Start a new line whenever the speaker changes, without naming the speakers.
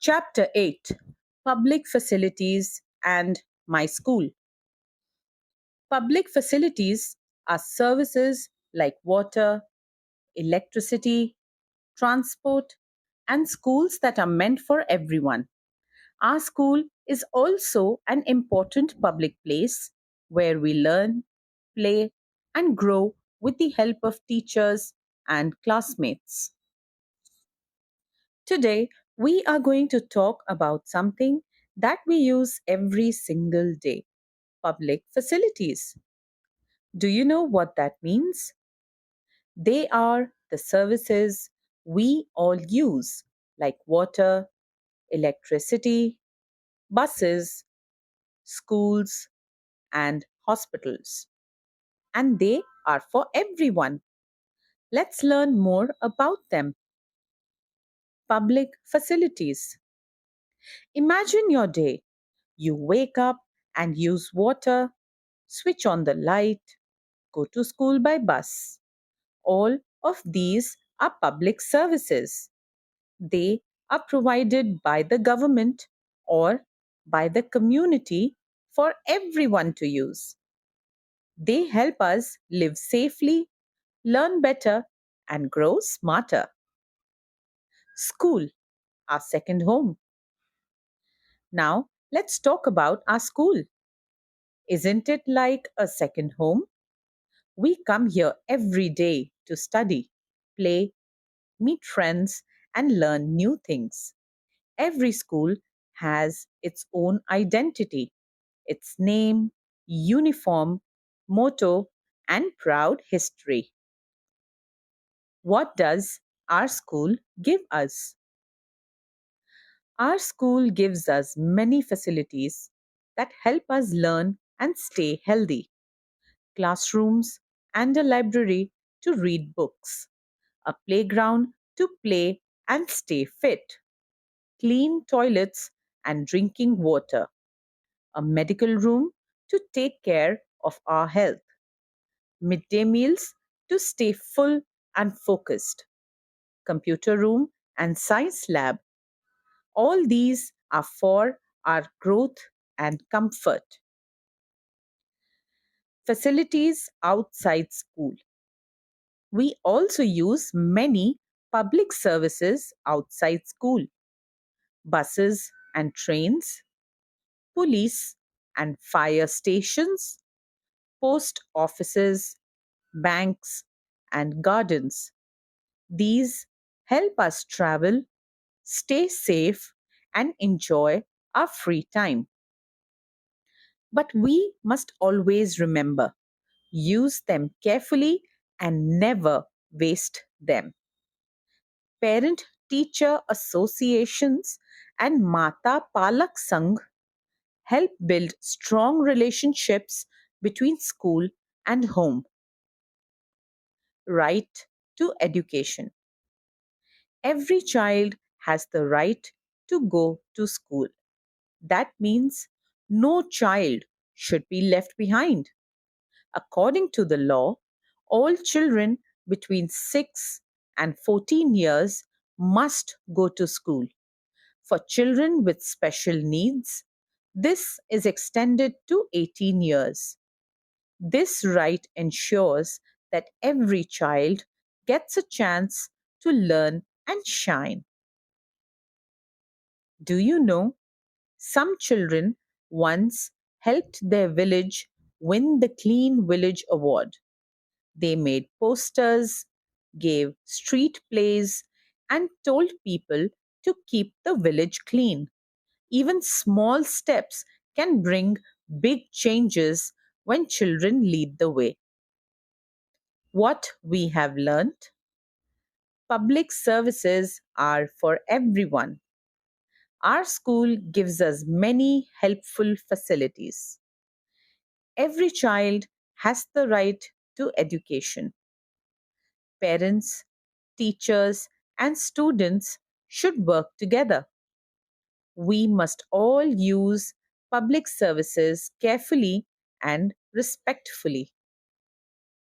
Chapter 8: Public Facilities and My School. Public facilities are services like water, electricity, transport, and schools that are meant for everyone. Our school is also an important public place where we learn, play, and grow with the help of teachers and classmates. Today, we are going to talk about something that we use every single day: public facilities. Do you know what that means? They are the services we all use, like water, electricity, buses, schools, and hospitals. And they are for everyone. Let's learn more about them. Public facilities. Imagine your day. You wake up and use water, switch on the light, go to school by bus. All of these are public services. They are provided by the government or by the community for everyone to use. They help us live safely, learn better, and grow smarter. School, our second home. Now, let's talk about our school. Isn't it like a second home? We come here every day to study, play, meet friends, and learn new things. Every school has its own identity, its name, uniform, motto, and proud history. What does our school give us? Our school gives us many facilities that help us learn and stay healthy: classrooms and a library to read books, a playground to play and stay fit, clean toilets and drinking water, a medical room to take care of our health, midday meals to stay full and focused, computer room and science lab. All these are for our growth and comfort. Facilities outside school. We also use many public services outside school: buses and trains, police and fire stations, post offices, banks, and gardens. These help us travel, stay safe, and enjoy our free time. But we must always remember: use them carefully and never waste them. Parent teacher associations and Mata Palak Sangh help build strong relationships between school and home. Right to education. Every child has the right to go to school. That means no child should be left behind. According to the law, all children between 6 and 14 years must go to school. For children with special needs, this is extended to 18 years. This right ensures that every child gets a chance to learn and shine. Do you know, some children once helped their village win the Clean Village Award. They made posters, gave street plays, and told people to keep the village clean. Even small steps can bring big changes when children lead the way. What we have learned: public services are for everyone. Our school gives us many helpful facilities. Every child has the right to education. Parents, teachers, and students should work together. We must all use public services carefully and respectfully.